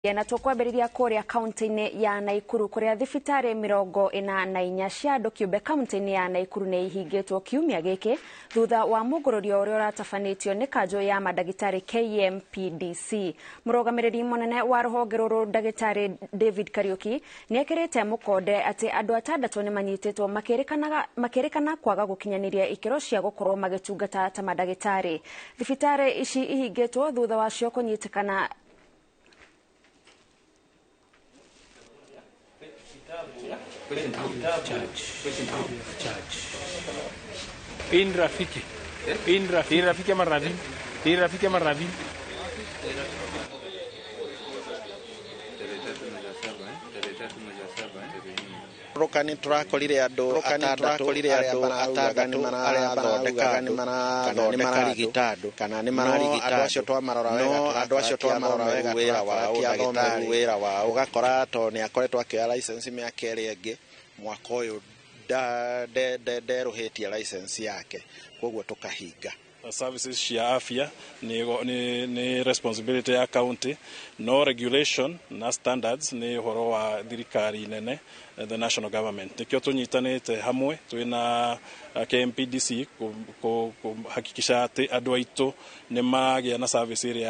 Na tukwambĩrĩria kũrĩa kaunti-inĩ ya Nakuru kũrĩa thibitarĩ 44 cia andũ kĩũmbe kaunti-inĩ ya Nakuru nĩ ihingĩtwo kiumia gĩkĩ thutha wa mũngũrũrio ũrĩa ũratabanĩtio nĩ kanjũ ya mandagĩtarĩ KMPDC. Mũrũgamĩrĩri mũnene wa rũhonge rũrũ ndagĩtarĩ David Kariuki nĩekĩrĩte mũkonde atĩ andũ 6 nĩ manyitĩtwo makĩrĩkana kwaga gũkinyanĩria ikĩro cia gũkorwo magĩtungata ta mandagĩtarĩ. Thibitarĩ ici ihingĩtwo thutha wacio kũnyitĩkana Hii rafiki ama Ravi. Rokani turakorire andu atandatũ ni marathondeka kana ni mararigita acio twamarora wega wĩra wao ugakora to ni akoretwo akĩoya license mĩaka ĩrĩa ĩngĩ mwaka ũyũ nderuhĩtie license yake koguo tukahinga. Services cia afya ni responsibility ya county, no regulation na standards ni horo wa thirikari nene, the national government. Nikio tunyitanite hamwe twina KMPDC kuhakikisha ati andu aitu ni magĩa na service ĩrĩa